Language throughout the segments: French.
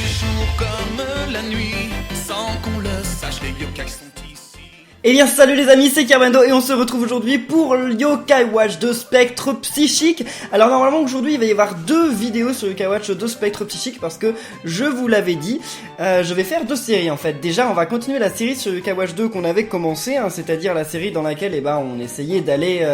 jour comme la nuit, sans qu'on le sache, les yokai sont ici. Eh bien salut les amis, c'est Kerbendo et on se retrouve aujourd'hui pour Yokai Watch de Spectre Psychique. Alors normalement aujourd'hui il va y avoir deux vidéos sur Yokai Watch de Spectre Psychique parce que je vous l'avais dit, je vais faire deux séries en fait. Déjà on va continuer la série sur Yokai Watch 2 qu'on avait commencé, c'est-à-dire la série dans laquelle on essayait d'aller...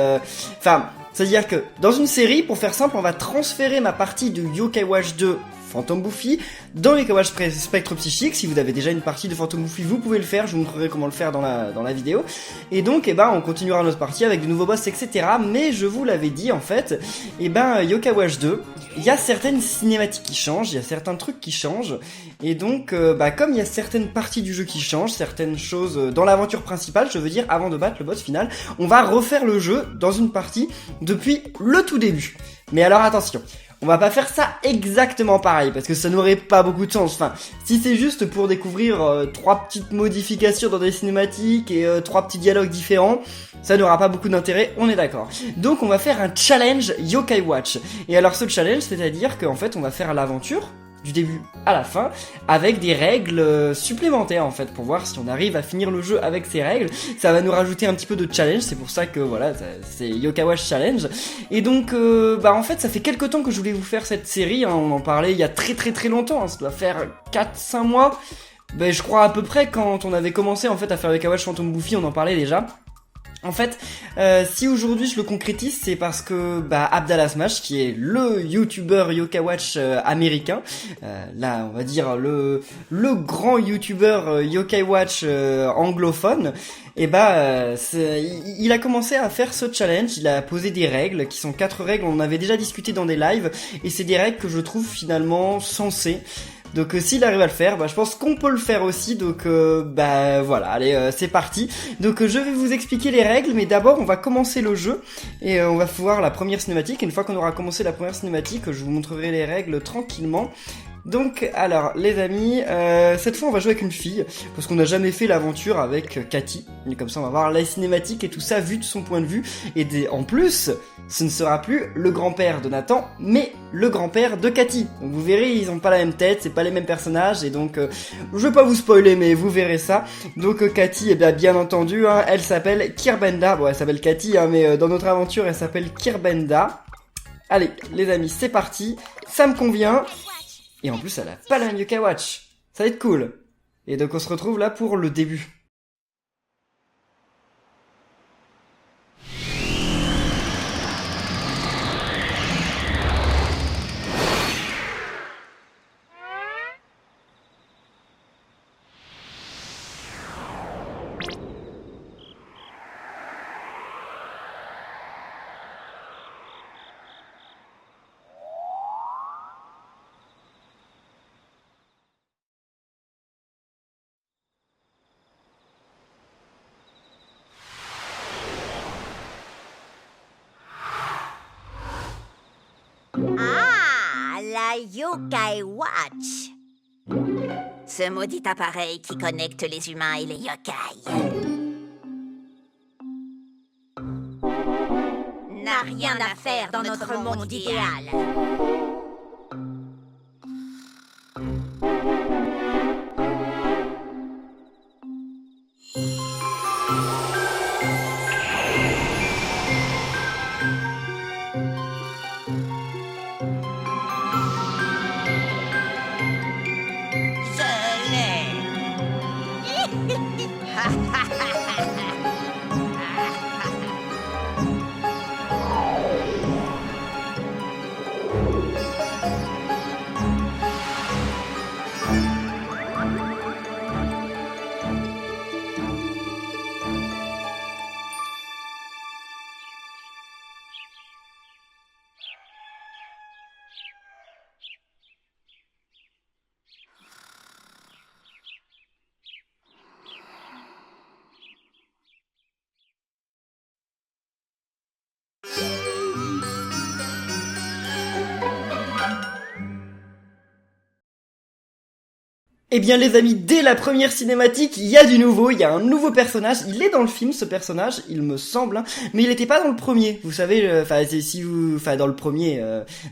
c'est-à-dire que dans une série, pour faire simple, on va transférer ma partie de Yokai Watch 2 Phantom Buffy dans Yokai Watch Spectre Psychique. Si vous avez déjà une partie de Phantom Buffy, vous pouvez le faire, je vous montrerai comment le faire dans la vidéo. Et donc, on continuera notre partie avec de nouveaux boss, etc. Mais je vous l'avais dit, en fait, Yokai Watch 2, il y a certaines cinématiques qui changent, il y a certains trucs qui changent. Et donc, comme il y a certaines parties du jeu qui changent, certaines choses dans l'aventure principale, je veux dire, avant de battre le boss final, on va refaire le jeu dans une partie depuis le tout début. Mais alors attention, on va pas faire ça exactement pareil, parce que ça n'aurait pas beaucoup de sens. Enfin, si c'est juste pour découvrir trois petites modifications dans des cinématiques et trois petits dialogues différents, ça n'aura pas beaucoup d'intérêt, on est d'accord. Donc on va faire un challenge Yokai Watch. Et alors ce challenge, c'est-à-dire qu'en fait on va faire l'aventure du début à la fin, avec des règles supplémentaires en fait, pour voir si on arrive à finir le jeu avec ces règles. Ça va nous rajouter un petit peu de challenge, c'est pour ça que voilà, c'est Yokai Watch Challenge. Et donc, en fait, ça fait quelques temps que je voulais vous faire cette série, on en parlait il y a très longtemps, ça doit faire 4-5 mois, je crois à peu près, quand on avait commencé en fait à faire Yokai Watch Phantom Buffy, on en parlait déjà. En fait, si aujourd'hui je le concrétise, c'est parce que Abdallah Smash, qui est le youtubeur Yokai Watch américain, là on va dire le grand youtubeur Yokai Watch anglophone, il a commencé à faire ce challenge. Il a posé des règles qui sont 4 règles, on en avait déjà discuté dans des lives, et c'est des règles que je trouve finalement sensées. Donc s'il arrive à le faire, je pense qu'on peut le faire aussi. Donc voilà, allez, c'est parti. Donc je vais vous expliquer les règles, mais d'abord on va commencer le jeu et on va voir la première cinématique. Et une fois qu'on aura commencé la première cinématique, je vous montrerai les règles tranquillement. Donc alors les amis, cette fois on va jouer avec une fille, parce qu'on n'a jamais fait l'aventure avec Cathy, et comme ça on va voir la cinématique et tout ça vu de son point de vue, et en plus ce ne sera plus le grand-père de Nathan, mais le grand-père de Cathy. Donc vous verrez, ils ont pas la même tête, c'est pas les mêmes personnages, et donc je vais pas vous spoiler, mais vous verrez ça. Donc Cathy, bien entendu, elle s'appelle Kirbenda, bon elle s'appelle Cathy, mais dans notre aventure elle s'appelle Kirbenda. Allez les amis, c'est parti, ça me convient. Et en plus, elle a pas la Yokai Watch. Ça va être cool. Et donc, on se retrouve là pour le début. Ah, la Yokai Watch. Ce maudit appareil qui connecte les humains et les yokai. N'a rien à faire dans notre monde idéal. Eh bien les amis, dès la première cinématique, il y a du nouveau, il y a un nouveau personnage, il est dans le film ce personnage, il me semble, hein, mais il était pas dans le premier, vous savez, dans le premier,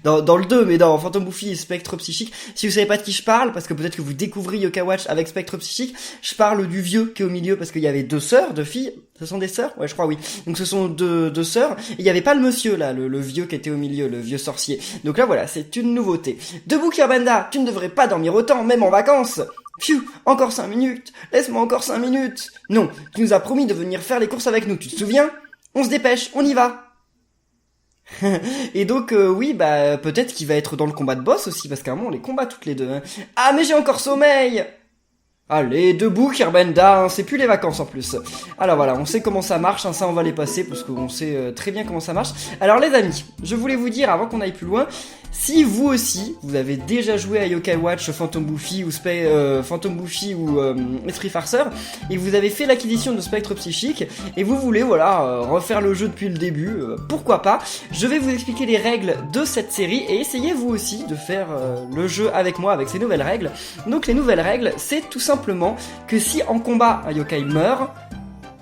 dans le 2, mais dans Phantom Buffy et Spectre Psychique, si vous savez pas de qui je parle, parce que peut-être que vous découvrez Yokai Watch avec Spectre Psychique, je parle du vieux qui est au milieu, parce qu'il y avait deux sœurs, deux filles, ce sont des sœurs? Ouais, je crois oui. Donc ce sont deux sœurs, et il y avait pas le monsieur là, le vieux qui était au milieu, le vieux sorcier. Donc là voilà, c'est une nouveauté. Debout Kirbanda, tu ne devrais pas dormir autant, même en vacances. Pfiou, encore 5 minutes, laisse-moi encore 5 minutes. Non, tu nous as promis de venir faire les courses avec nous, tu te souviens? On se dépêche, on y va. Et donc oui, bah peut-être qu'il va être dans le combat de boss aussi, parce qu'à un moment on les combat toutes les deux. Hein. Ah mais j'ai encore sommeil. Allez, debout Kirbanda, hein, c'est plus les vacances en plus. Alors voilà, on sait comment ça marche, hein, ça on va les passer parce qu'on sait très bien comment ça marche. Alors les amis, je voulais vous dire avant qu'on aille plus loin, si vous aussi, vous avez déjà joué à Yokai Watch, Phantom Buffy ou Esprit Farceur, et vous avez fait l'acquisition de Spectre Psychique, et vous voulez voilà refaire le jeu depuis le début, pourquoi pas, je vais vous expliquer les règles de cette série, et essayez vous aussi de faire le jeu avec moi, avec ces nouvelles règles. Donc les nouvelles règles, c'est tout simplement que si en combat un yokai meurt,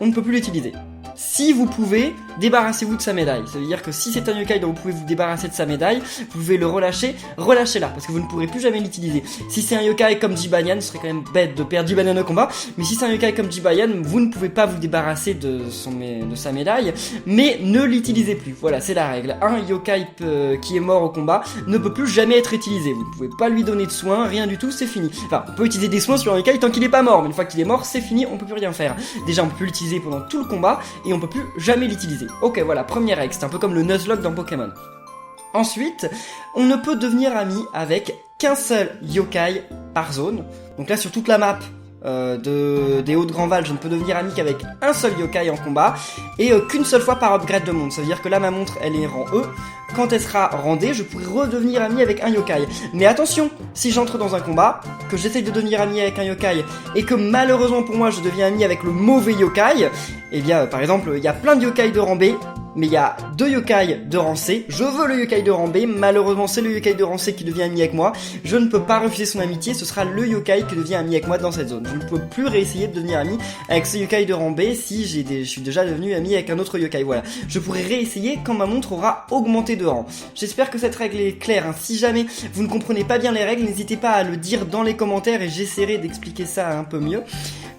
on ne peut plus l'utiliser. Si vous pouvez, débarrassez-vous de sa médaille. Ça veut dire que si c'est un yokai dont vous pouvez vous débarrasser de sa médaille, vous pouvez le relâcher, relâchez-la, parce que vous ne pourrez plus jamais l'utiliser. Si c'est un yokai comme Jibanyan, ce serait quand même bête de perdre Jibanyan au combat, mais si c'est un yokai comme Jibanyan, vous ne pouvez pas vous débarrasser de sa médaille, mais ne l'utilisez plus. Voilà, c'est la règle. Un yokai qui est mort au combat ne peut plus jamais être utilisé. Vous ne pouvez pas lui donner de soins, rien du tout, c'est fini. Enfin, on peut utiliser des soins sur un yokai tant qu'il est pas mort, mais une fois qu'il est mort, c'est fini, on peut plus rien faire. Déjà, on peut plus l'utiliser pendant tout le combat, et on peut plus jamais l'utiliser. Ok, voilà, première règle, c'est un peu comme le Nuzlocke dans Pokémon. Ensuite, on ne peut devenir ami avec qu'un seul yokai par zone. Donc là, sur toute la map des Hauts-de-Grandval, je ne peux devenir ami qu'avec un seul yokai en combat, et qu'une seule fois par upgrade de monde. Ça veut dire que là, ma montre, elle est rang E. Quand elle sera rang D, je pourrai redevenir ami avec un yokai. Mais attention, si j'entre dans un combat, que j'essaye de devenir ami avec un yokai, et que malheureusement pour moi, je deviens ami avec le mauvais yokai, eh bien, par exemple, il y a plein de yokai de rang B, mais il y a 2 yokai de rang C, je veux le yokai de rang B, malheureusement c'est le yokai de rang C qui devient ami avec moi, je ne peux pas refuser son amitié, ce sera le yokai qui devient ami avec moi dans cette zone. Je ne peux plus réessayer de devenir ami avec ce yokai de rang B si je suis déjà devenu ami avec un autre yokai, voilà. Je pourrai réessayer quand ma montre aura augmenté de rang. J'espère que cette règle est claire, hein. Si jamais vous ne comprenez pas bien les règles, n'hésitez pas à le dire dans les commentaires et j'essaierai d'expliquer ça un peu mieux.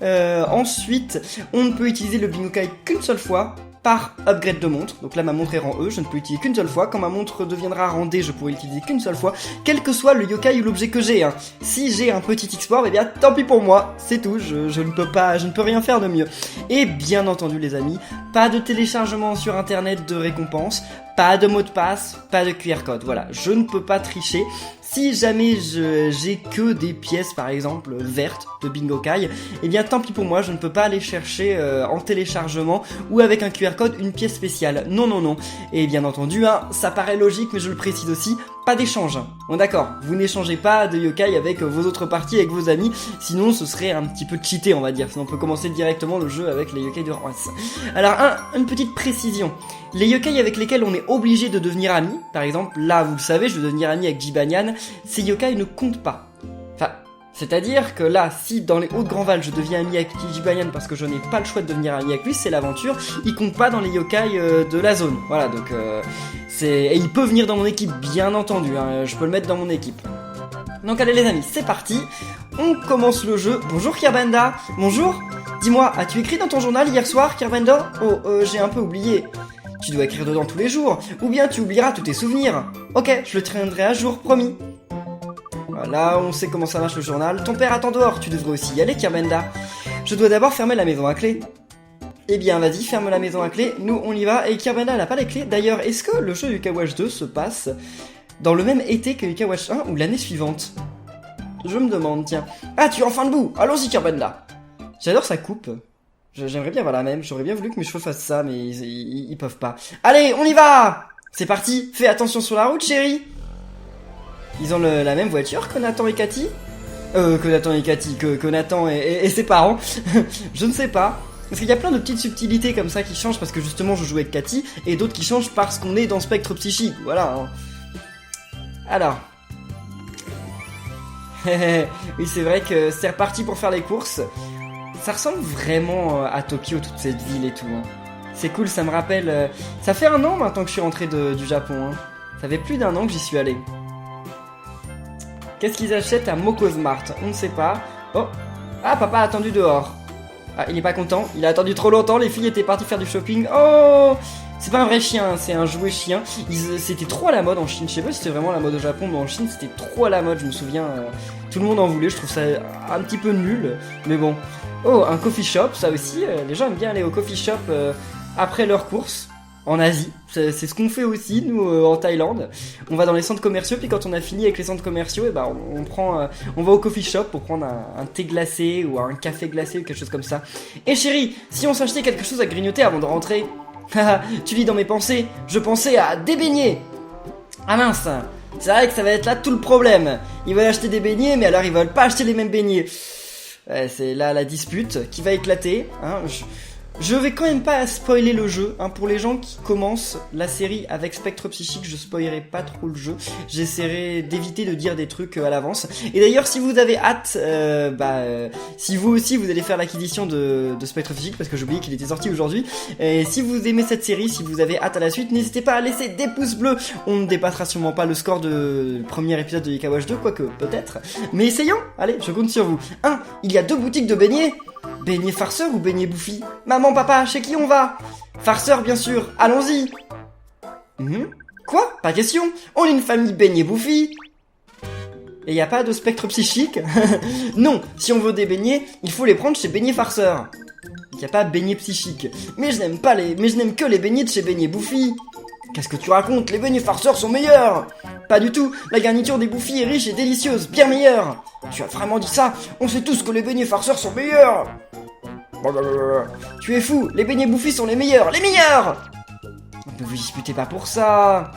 Ensuite, on ne peut utiliser le Bingokai qu'une seule fois par upgrade de montre. Donc là ma montre est rang E, je ne peux l'utiliser qu'une seule fois. Quand ma montre deviendra rang D, je pourrai l'utiliser qu'une seule fois, quel que soit le yokai ou l'objet que j'ai. Hein. Si j'ai un petit export, eh bien tant pis pour moi, c'est tout, je ne peux rien faire de mieux. Et bien entendu les amis, pas de téléchargement sur internet de récompense, pas de mot de passe, pas de QR code, voilà, je ne peux pas tricher. Si jamais j'ai que des pièces par exemple vertes de Bingokai, eh bien tant pis pour moi, je ne peux pas aller chercher en téléchargement ou avec un QR code une pièce spéciale. Non, non, non. Et bien entendu, hein, ça paraît logique mais je le précise aussi, pas d'échange. Bon d'accord, vous n'échangez pas de yokai avec vos autres parties, avec vos amis, sinon ce serait un petit peu cheaté on va dire, sinon on peut commencer directement le jeu avec les yokai de rang S. Alors une petite précision, les yokai avec lesquels on est obligé de devenir ami, par exemple là vous le savez, je veux devenir ami avec Jibanyan, ces yokai ne comptent pas. Enfin, c'est-à-dire que là, si dans les Hauts-de-Grandval je deviens ami avec Jibanyan parce que je n'ai pas le choix de devenir ami avec lui, c'est l'aventure, il compte pas dans les yokai de la zone. Voilà, donc et il peut venir dans mon équipe, bien entendu, hein, je peux le mettre dans mon équipe. Donc allez les amis, c'est parti, on commence le jeu. Bonjour Kirbanda, bonjour. Dis-moi, as-tu écrit dans ton journal hier soir, Kirbanda? Oh, j'ai un peu oublié. Tu dois écrire dedans tous les jours, ou bien tu oublieras tous tes souvenirs. Ok, je le tiendrai à jour, promis. Voilà, on sait comment ça marche le journal. Ton père attend dehors, tu devrais aussi y aller, Kirbanda. Je dois d'abord fermer la maison à clé. Eh bien, vas-y, ferme la maison à clé, nous on y va, et Kirbanda n'a pas les clés. D'ailleurs, est-ce que le jeu Yokai Watch 2 se passe dans le même été que Yokai Watch 1 ou l'année suivante? Je me demande, tiens. Ah, tu es enfin debout, allons-y Kirbanda. J'adore sa coupe. J'aimerais bien avoir la même, j'aurais bien voulu que mes cheveux fassent ça, mais ils peuvent pas. Allez, on y va! C'est parti, fais attention sur la route, chérie! Ils ont la même voiture que Nathan et Cathy? Que Nathan et ses parents. Je ne sais pas. Parce qu'il y a plein de petites subtilités comme ça qui changent parce que justement je joue avec Cathy, et d'autres qui changent parce qu'on est dans Spectre Psychique, voilà. Hein. Alors. Oui, c'est vrai que c'est reparti pour faire les courses. Ça ressemble vraiment à Tokyo, toute cette ville et tout. Hein. C'est cool, ça me rappelle... Ça fait 1 an maintenant que je suis rentré du Japon. Hein. Ça fait plus d'1 an que j'y suis allé. Qu'est-ce qu'ils achètent à Mokosmart? On ne sait pas. Oh. Ah, papa a attendu dehors. Ah, il est pas content. Il a attendu trop longtemps. Les filles étaient parties faire du shopping. Oh! C'est pas un vrai chien, c'est un jouet chien. C'était trop à la mode en Chine. Je sais pas si c'était vraiment la mode au Japon, mais en Chine c'était trop à la mode. Je me souviens, tout le monde en voulait. Je trouve ça un petit peu nul, mais bon. Oh, un coffee shop, ça aussi. Les gens aiment bien aller au coffee shop après leurs courses. En Asie, c'est ce qu'on fait aussi nous en Thaïlande. On va dans les centres commerciaux, puis quand on a fini avec les centres commerciaux, et ben on va au coffee shop pour prendre un thé glacé ou un café glacé ou quelque chose comme ça. Et chérie, si on s'achetait quelque chose à grignoter avant de rentrer, tu lis dans mes pensées, je pensais à des beignets. Ah mince, c'est vrai que ça va être là tout le problème. Ils veulent acheter des beignets, mais alors ils veulent pas acheter les mêmes beignets. Ouais, c'est là la dispute qui va éclater. Hein. Je vais quand même pas spoiler le jeu, hein, pour les gens qui commencent la série avec Spectre Psychique, je spoilerai pas trop le jeu, j'essaierai d'éviter de dire des trucs à l'avance. Et d'ailleurs, si vous avez hâte, si vous aussi vous allez faire l'acquisition de Spectre Psychique, parce que j'ai oublié qu'il était sorti aujourd'hui, et si vous aimez cette série, si vous avez hâte à la suite, n'hésitez pas à laisser des pouces bleus. On ne dépassera sûrement pas le score du premier épisode de Yokai Watch 2, quoique peut-être, mais essayons. Allez, je compte sur vous. 1. Il y a 2 boutiques de beignets. Beignet farceur ou beignet bouffi? Maman, papa, chez qui on va? Farceur, bien sûr, allons-y. Quoi? Pas question, on est une famille beignet bouffi. Et y a pas de spectre psychique? Non, si on veut des beignets, il faut les prendre chez beignet farceur. Y a pas beignet psychique. Mais je n'aime que les beignets de chez beignet bouffi. Qu'est-ce que tu racontes? Les beignets farceurs sont meilleurs. Pas du tout, la garniture des bouffis est riche et délicieuse, bien meilleure. Tu as vraiment dit ça? On sait tous que les beignets farceurs sont meilleurs. Tu es fou, les beignets bouffis sont les meilleurs, les meilleurs. Ne vous disputez pas pour ça.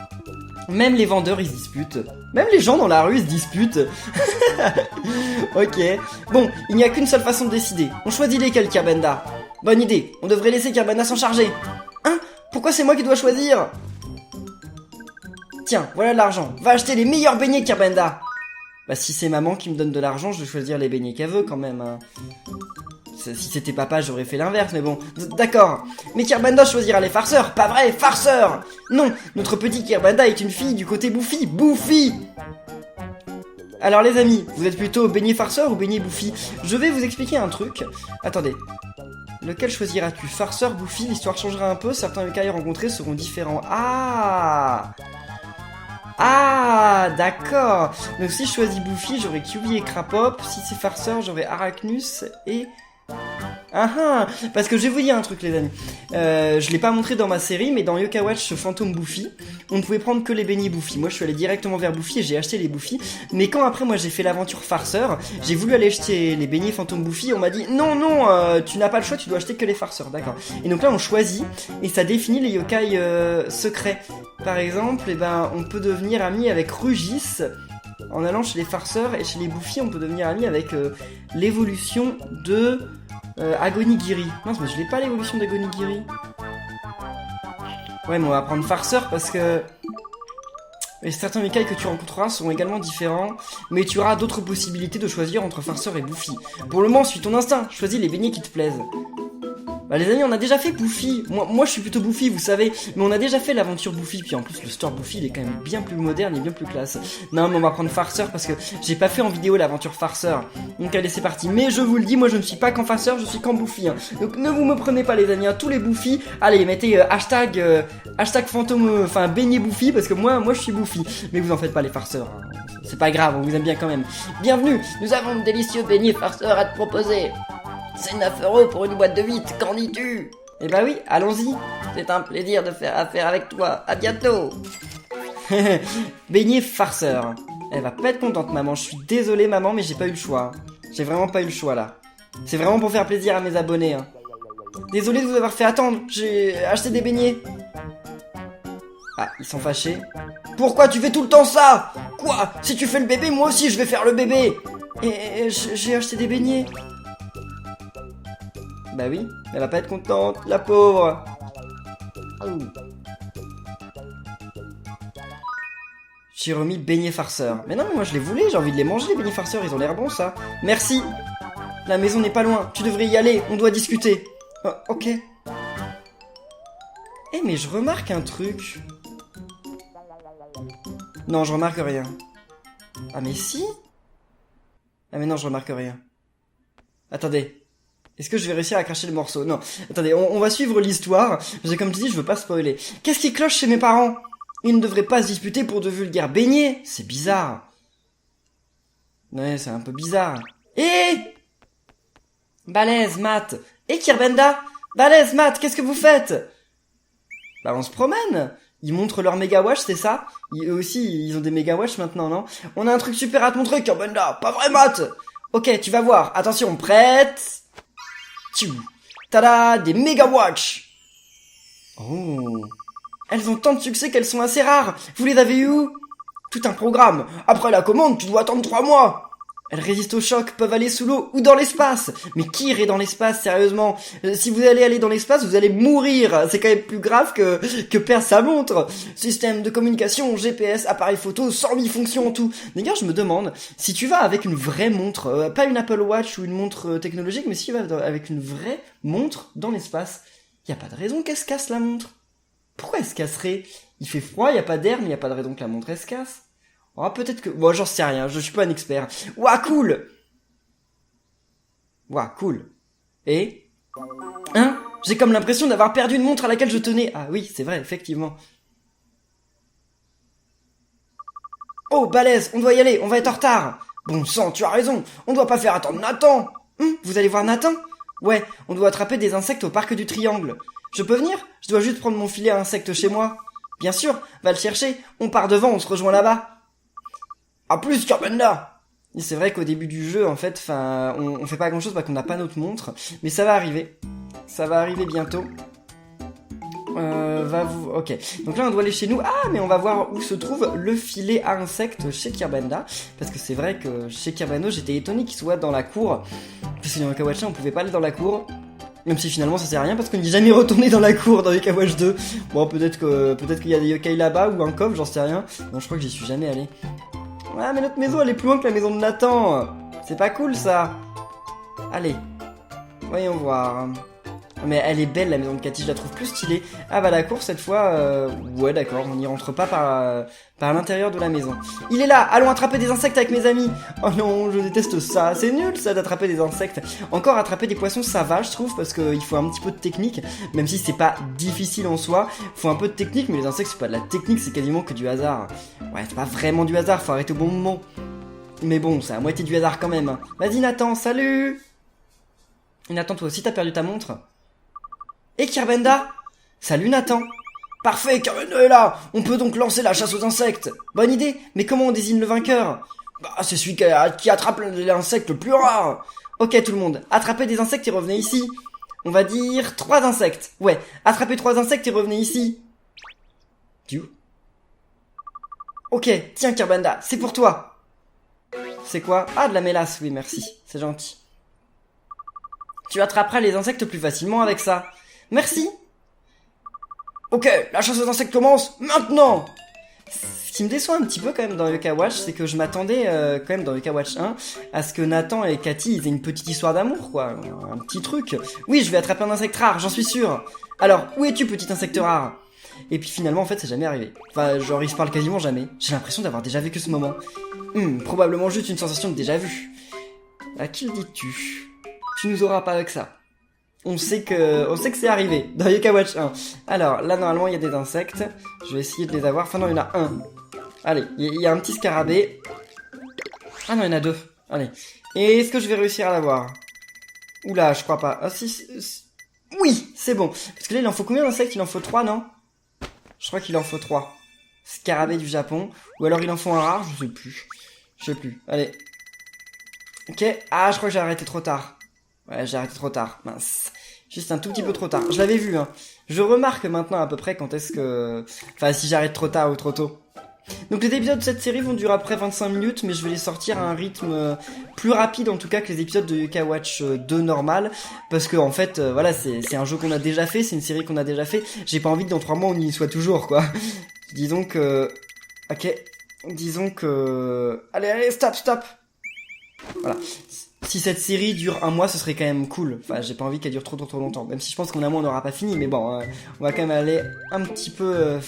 Même les vendeurs ils se disputent. Même les gens dans la rue ils se disputent. Ok. Bon, il n'y a qu'une seule façon de décider. On choisit lesquels, Kerbenda? Bonne idée, on devrait laisser Kerbenda s'en charger. Hein? Pourquoi c'est moi qui dois choisir? Tiens, voilà de l'argent. Va acheter les meilleurs beignets, Kerbenda. Bah si c'est maman qui me donne de l'argent, je vais choisir les beignets qu'elle veut quand même. Hein. Si c'était papa, j'aurais fait l'inverse, mais bon. D'accord. Mais Kerbenda choisira les farceurs. Pas vrai, farceur. Non, notre petit Kerbenda est une fille du côté bouffi. Bouffi. Alors les amis, vous êtes plutôt beignet farceur ou beignet bouffi? Je vais vous expliquer un truc. Attendez. Lequel choisiras-tu? Farceur, bouffi? L'histoire changera un peu. Certains yokai rencontrés seront différents. Ah, d'accord. Donc si je choisis Bouffi, j'aurai Kyuubi et Crapop. Si c'est farceur, j'aurai Arachnus et... parce que je vais vous dire un truc les amis. Je l'ai pas montré dans ma série, mais dans Yokai Watch Fantôme Bouffi, on ne pouvait prendre que les beignets Bouffi. Moi je suis allé directement vers Bouffi et j'ai acheté les Bouffi. Mais quand après moi j'ai fait l'aventure farceur, j'ai voulu aller acheter les beignets Fantôme Bouffi. On m'a dit non, tu n'as pas le choix, tu dois acheter que les farceurs, d'accord. Et donc là on choisit et ça définit les yokai secrets. Par exemple, on peut devenir ami avec Rugis. En allant chez les farceurs et chez les Bouffi, on peut devenir ami avec l'évolution de... Agonigiri. Mince, mais je l'ai pas l'évolution d'Agonigiri. Ouais, mais on va prendre farceur parce que... Et certains yokai que tu rencontreras seront également différents, mais tu auras d'autres possibilités de choisir entre farceur et Bouffi. Pour le moment, suis ton instinct, choisis les beignets qui te plaisent. Bah les amis, on a déjà fait Bouffi. Moi je suis plutôt Bouffi, vous savez, mais on a déjà fait l'aventure Bouffi, puis en plus le store Bouffi il est quand même bien plus moderne et bien plus classe. Non mais on va prendre farceur parce que j'ai pas fait en vidéo l'aventure farceur. Donc allez c'est parti, mais je vous le dis, moi je ne suis pas qu'en farceur, je suis qu'en Bouffi. Hein. Donc ne vous me prenez pas les amis, hein. Tous les Bouffi, allez mettez hashtag fantôme, enfin beignet Bouffi parce que moi je suis Bouffi. Mais vous en faites pas les farceurs, hein. C'est pas grave, on vous aime bien quand même. Bienvenue, nous avons de délicieux beignets farceurs à te proposer. C'est 9 € pour une boîte de 8, qu'en dis-tu? Eh bah oui, allons-y. C'est un plaisir de faire affaire avec toi. À bientôt. Beignet farceur. Elle va pas être contente, maman. Je suis désolé, maman, mais j'ai pas eu le choix. J'ai vraiment pas eu le choix, là. C'est vraiment pour faire plaisir à mes abonnés. Hein. Désolé de vous avoir fait attendre. J'ai acheté des beignets. Ah, ils sont fâchés. Pourquoi tu fais tout le temps ça? Quoi? Si tu fais le bébé, moi aussi je vais faire le bébé. Et j'ai acheté des beignets. Bah oui, elle va pas être contente, la pauvre. J'ai remis beignets farceurs. Mais non, mais moi je les voulais, j'ai envie de les manger, les beignets farceurs, ils ont l'air bons, ça. Merci. La maison n'est pas loin, tu devrais y aller, on doit discuter. Ok. Eh, mais je remarque un truc. Non, je remarque rien. Ah, mais si. Ah, mais non, je remarque rien. Attendez. Est-ce que je vais réussir à cracher le morceau? Non. Attendez, on va suivre l'histoire. Parce que comme tu dis, je veux pas spoiler. Qu'est-ce qui cloche chez mes parents? Ils ne devraient pas se disputer pour de vulgaires beignets. C'est bizarre. Ouais, c'est un peu bizarre. Balèze, Matt. Kirbenda. Balèze, Matt, qu'est-ce que vous faites? Bah, on se promène. Ils montrent leur méga watch, c'est ça? Eux aussi, ils ont des méga watch maintenant, non? On a un truc super à te montrer, Kirbenda. Pas vrai, Matt? Ok, tu vas voir. Attention, prête. Tchou. Tada, des méga watch. Oh. Elles ont tant de succès qu'elles sont assez rares. Vous les avez eu où? Tout un programme. Après la commande, tu dois attendre 3 mois. Elles résistent au choc, peuvent aller sous l'eau ou dans l'espace. Mais qui irait dans l'espace, sérieusement? Si vous allez aller dans l'espace, vous allez mourir. C'est quand même plus grave que perdre sa montre. Système de communication, GPS, appareil photo, 100 000 fonctions en tout. D'ailleurs, je me demande, si tu vas avec une vraie montre, pas une Apple Watch ou une montre technologique, mais si tu vas avec une vraie montre dans l'espace, y a pas de raison qu'elle se casse la montre. Pourquoi elle se casserait? Il fait froid, y a pas d'air, mais y a pas de raison que la montre elle se casse. Oh, peut-être que... Bon, j'en sais rien, je suis pas un expert. Ouah, cool! Ouah, cool. Et? Hein? J'ai comme l'impression d'avoir perdu une montre à laquelle je tenais. Ah oui, c'est vrai, effectivement. Oh, balèze, on doit y aller, on va être en retard. Bon sang, tu as raison, on doit pas faire attendre Nathan. Vous allez voir Nathan? Ouais, on doit attraper des insectes au parc du Triangle. Je peux venir? Je dois juste prendre mon filet à insectes chez moi. Bien sûr, va le chercher, on part devant, on se rejoint là-bas. À plus, Kirbenda! C'est vrai qu'au début du jeu, en fait, on fait pas grand-chose parce qu'on n'a pas notre montre, mais ça va arriver. Ça va arriver bientôt. Ok. Donc là, on doit aller chez nous. Ah, mais on va voir où se trouve le filet à insectes chez Kirbenda. Parce que c'est vrai que chez Kirbenda, j'étais étonné qu'il soit dans la cour. Parce que dans Yokai Watch 1, on pouvait pas aller dans la cour. Même si finalement ça sert à rien parce qu'on n'y est jamais retourné dans la cour dans Yokai Watch 2. Bon, peut-être qu'il y a des yokai là-bas ou un coffre, j'en sais rien. Non, je crois que j'y suis jamais allé. Ah, mais notre maison elle est plus loin que la maison de Nathan. C'est pas cool ça. Allez, voyons voir. Mais elle est belle la maison de Cathy, je la trouve plus stylée. Ah bah la cour cette fois, ouais d'accord, on n'y rentre pas par l'intérieur de la maison. Il est là, allons attraper des insectes avec mes amis. Oh non, je déteste ça, c'est nul ça d'attraper des insectes. Encore attraper des poissons ça va je trouve parce qu'il faut un petit peu de technique. Même si c'est pas difficile en soi, faut un peu de technique, mais les insectes c'est pas de la technique, c'est quasiment que du hasard. Ouais, c'est pas vraiment du hasard, faut arrêter au bon moment. Mais bon, c'est à moitié du hasard quand même. Vas-y Nathan, salut. Nathan, toi aussi t'as perdu ta montre? Kirbenda? Salut Nathan. Parfait, Kirbenda est là. On peut donc lancer la chasse aux insectes. Bonne idée, mais comment on désigne le vainqueur? Bah, c'est celui qui attrape l'insecte le plus rare. Ok tout le monde, attrapez des insectes et revenez ici. On va dire 3 insectes. Ouais, attrapez 3 insectes et revenez ici. Ok, tiens Kirbenda, c'est pour toi. C'est quoi? Ah, de la mélasse, oui merci, c'est gentil. Tu attraperas les insectes plus facilement avec ça. Merci. Ok, la chasse aux insectes commence maintenant. Ce qui me déçoit un petit peu quand même dans Yokai Watch, c'est que je m'attendais quand même dans Yokai Watch 1 à ce que Nathan et Cathy ils aient une petite histoire d'amour quoi, un petit truc. Oui, je vais attraper un insecte rare, j'en suis sûr. Alors, où es-tu petit insecte rare? Et puis finalement en fait c'est jamais arrivé. Enfin, genre ils se parlent quasiment jamais. J'ai l'impression d'avoir déjà vécu ce moment. Probablement juste une sensation de déjà vu. À qui le dis-tu? Tu nous auras pas avec ça. On sait que c'est arrivé dans Yokai Watch 1. Alors, là, normalement, il y a des insectes. Je vais essayer de les avoir. Enfin, non, il y en a un. Allez, il y a un petit scarabée. Ah non, il y en a 2. Allez. Et est-ce que je vais réussir à l'avoir? Oula, je crois pas. Ah si. Oui, c'est bon. Parce que là, il en faut combien d'insectes? Il en faut 3, non? Je crois qu'il en faut 3. Scarabée du Japon. Ou alors il en faut un rare, je sais plus. Allez. Ok. Ah, je crois que j'ai arrêté trop tard. Ouais, j'ai arrêté trop tard. Mince. Juste un tout petit peu trop tard. Je l'avais vu, hein. Je remarque maintenant à peu près quand est-ce que... Enfin, si j'arrête trop tard ou trop tôt. Donc les épisodes de cette série vont durer après 25 minutes, mais je vais les sortir à un rythme plus rapide en tout cas que les épisodes de Yokai Watch 2 normal. Parce que en fait, voilà, c'est un jeu qu'on a déjà fait, c'est une série qu'on a déjà fait. J'ai pas envie que dans 3 mois on y soit toujours, quoi. Disons que... Ok, disons que... Allez, stop. Voilà. Si cette série dure un mois, ce serait quand même cool. Enfin, j'ai pas envie qu'elle dure trop longtemps. Même si je pense qu'en un mois, on n'aura pas fini. Mais bon, on va quand même aller un petit peu...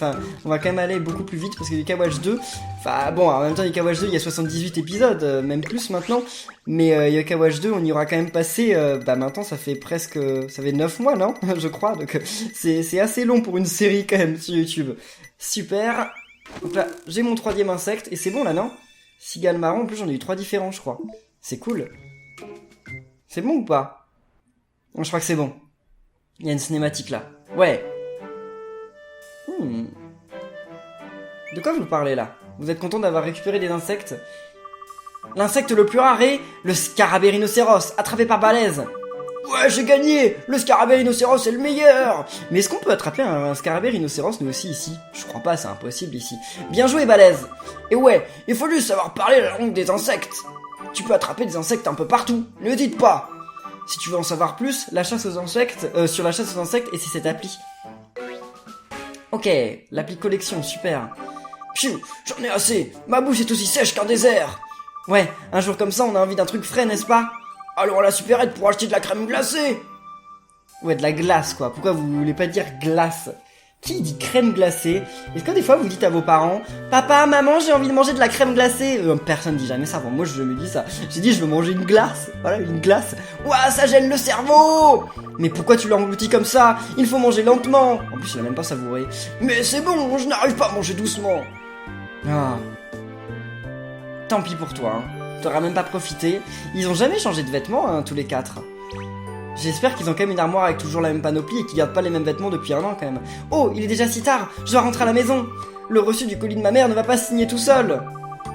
on va quand même aller beaucoup plus vite parce que Yokai Watch 2... Enfin, bon, en même temps, Yokai Watch 2, il y a 78 épisodes, même plus maintenant. Mais Yokai Watch 2, on y aura quand même passé... maintenant, ça fait 9 mois, non? Je crois. Donc, c'est assez long pour une série quand même sur YouTube. Super. Donc là, j'ai mon 3e insecte. Et c'est bon, là, non? Cigale marron, en plus, j'en ai eu 3 différents, je crois. C'est cool. C'est bon ou pas? Bon, je crois que c'est bon. Il y a une cinématique là. Ouais. De quoi vous parlez là? Vous êtes content d'avoir récupéré des insectes? L'insecte le plus rare est le scarabée rhinocéros, attrapé par Balèze. Ouais, j'ai gagné! Le scarabée rhinocéros est le meilleur! Mais est-ce qu'on peut attraper un scarabée rhinocéros nous aussi ici? Je crois pas, c'est impossible ici. Bien joué, Balèze! Et ouais, il faut juste savoir parler la langue des insectes. Tu peux attraper des insectes un peu partout, ne dites pas. Si tu veux en savoir plus, la chasse aux insectes, sur la chasse aux insectes, et c'est cette appli. Ok, l'appli collection, super. Pfiou, j'en ai assez, ma bouche est aussi sèche qu'un désert. Ouais, un jour comme ça, on a envie d'un truc frais, n'est-ce pas? Allons à la supérette pour acheter de la crème glacée. Ouais, de la glace, quoi. Pourquoi vous voulez pas dire glace? Qui dit crème glacée? Est-ce que des fois vous dites à vos parents, papa, maman, j'ai envie de manger de la crème glacée? Personne dit jamais ça. Bon, moi je me dis ça. J'ai dit je veux manger une glace. Voilà, une glace. Ouah, ça gêne le cerveau. Mais pourquoi tu l'engloutis comme ça? Il faut manger lentement. En plus, il a même pas savouré. Mais c'est bon, je n'arrive pas à manger doucement. Ah. Tant pis pour toi. Hein. T'auras même pas profité. Ils ont jamais changé de vêtements, hein, tous les 4. J'espère qu'ils ont quand même une armoire avec toujours la même panoplie et qu'ils gardent pas les mêmes vêtements depuis un an quand même. Oh, il est déjà si tard, je dois rentrer à la maison. Le reçu du colis de ma mère ne va pas se signer tout seul.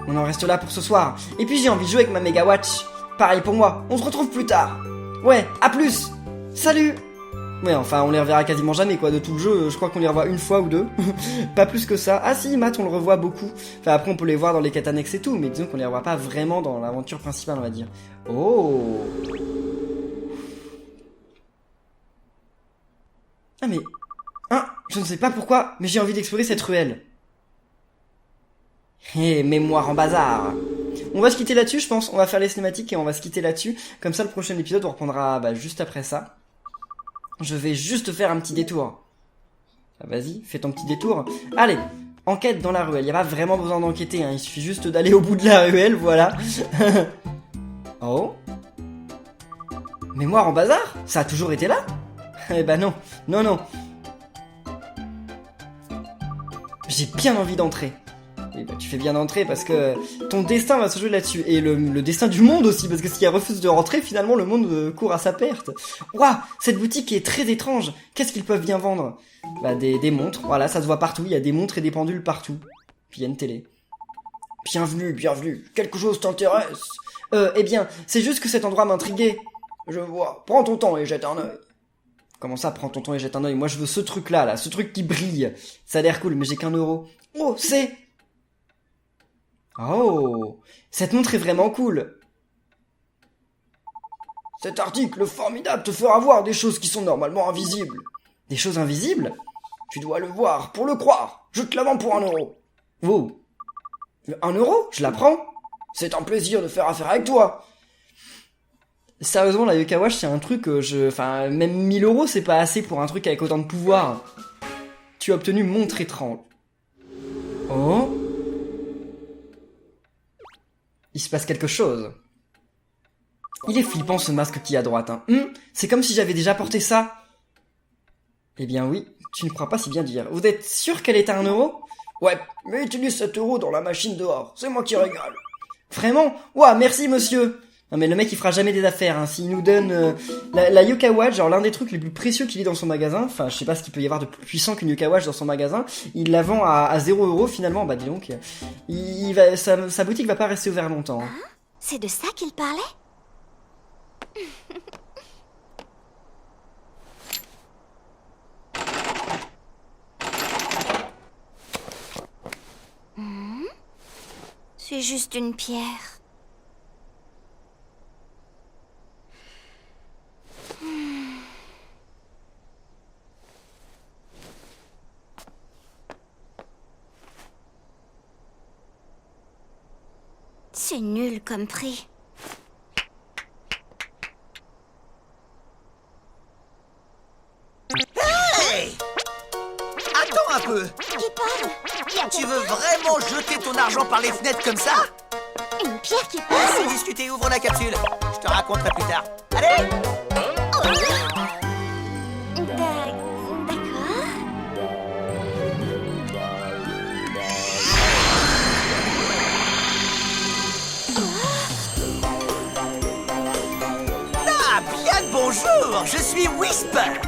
On en reste là pour ce soir. Et puis j'ai envie de jouer avec ma Mega Watch. Pareil pour moi, on se retrouve plus tard. Ouais, à plus. Salut. Ouais, enfin on les reverra quasiment jamais quoi, de tout le jeu, je crois qu'on les revoit une fois ou deux. Pas plus que ça. Ah si, Matt on le revoit beaucoup. Enfin après on peut les voir dans les quêtes annexes et tout, mais disons qu'on les revoit pas vraiment dans l'aventure principale on va dire. Oh. Ah mais... Hein, je ne sais pas pourquoi, mais j'ai envie d'explorer cette ruelle. Mémoire en bazar. On va se quitter là-dessus, je pense. On va faire les cinématiques et on va se quitter là-dessus. Comme ça, le prochain épisode, on reprendra juste après ça. Je vais juste faire un petit détour. Ah, vas-y, fais ton petit détour. Allez, enquête dans la ruelle. Il n'y a pas vraiment besoin d'enquêter, hein. Il suffit juste d'aller au bout de la ruelle, voilà. Oh. Mémoire en bazar? Ça a toujours été là? Eh ben non, non. J'ai bien envie d'entrer. Et bah tu fais bien d'entrer parce que ton destin va se jouer là-dessus. Et le destin du monde aussi, parce que si elle refuse de rentrer, finalement le monde court à sa perte. Ouah, cette boutique est très étrange. Qu'est-ce qu'ils peuvent bien vendre? Bah des montres, voilà, ça se voit partout. Il y a des montres et des pendules partout. Puis il y a une télé. Bienvenue. Quelque chose t'intéresse? Eh bien, c'est juste que cet endroit m'intriguait. Je vois. Prends ton temps et jette un œil. Comment ça, prends ton temps et jette un œil? Moi, je veux ce truc-là, là, ce truc qui brille. Ça a l'air cool, mais j'ai qu'1 euro. Oh, c'est... Oh, cette montre est vraiment cool. Cet article formidable te fera voir des choses qui sont normalement invisibles. Des choses invisibles? Tu dois le voir pour le croire. Je te la vends pour 1 euro. Oh. 1 euro? Je la prends? C'est un plaisir de faire affaire avec toi. Sérieusement, la Yokai Watch, c'est un truc que Enfin, même 1000 euros, c'est pas assez pour un truc avec autant de pouvoir. Tu as obtenu montre étrange. Oh. Il se passe quelque chose. Il est flippant ce masque qui est à droite, hein. C'est comme si j'avais déjà porté ça. Eh bien oui, tu ne crois pas si bien dire. Vous êtes sûr qu'elle est à 1 euro? Ouais, mais utilise 7 euros dans la machine dehors, c'est moi qui régale. Vraiment? Ouah, merci monsieur. Non mais le mec il fera jamais des affaires, hein. S'il nous donne la Yokai Watch, genre l'un des trucs les plus précieux qu'il ait dans son magasin, enfin je sais pas ce qu'il peut y avoir de plus puissant qu'une Yokai Watch dans son magasin, il la vend à 0 euros finalement, bah dis donc, sa boutique va pas rester ouverte longtemps. Hein. C'est de ça qu'il parlait? C'est juste une pierre. C'est nul comme prix. Hey! Attends un peu. Qui parle? Tu veux vraiment jeter ton argent par les fenêtres comme ça? Une pierre qui passe? C'est discuté, ouvre la capsule. Je te raconterai plus tard. Allez! D'accord. Ah, bien le bonjour. Je suis Whisper.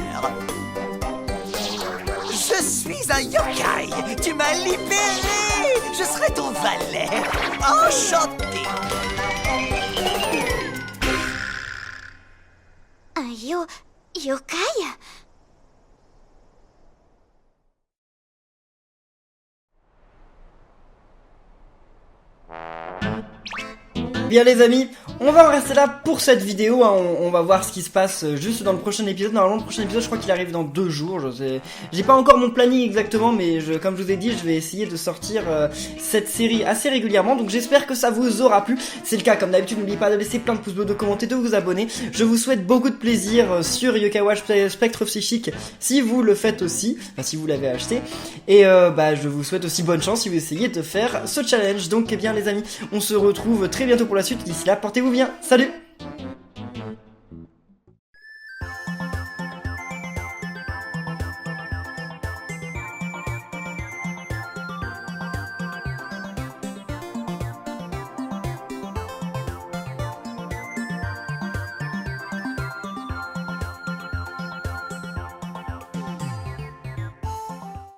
Je suis un yokai. Tu m'as libéré. Je serai ton valet. Enchanté. Un yokai? Bien les amis, on va en rester là pour cette vidéo, hein. On va voir ce qui se passe juste dans le prochain épisode. Normalement le prochain épisode je crois qu'il arrive dans 2 jours, j'ai pas encore mon planning exactement, mais comme je vous ai dit, je vais essayer de sortir cette série assez régulièrement, donc j'espère que ça vous aura plu. Si c'est le cas, comme d'habitude, n'oubliez pas de laisser plein de pouces bleus, de commenter, de vous abonner. Je vous souhaite beaucoup de plaisir sur Yokai Watch Spectre Psychique si vous le faites aussi, enfin si vous l'avez acheté, et je vous souhaite aussi bonne chance si vous essayez de faire ce challenge. Donc eh bien les amis, on se retrouve très bientôt pour la suite. D'ici là, portez-vous bien. Salut!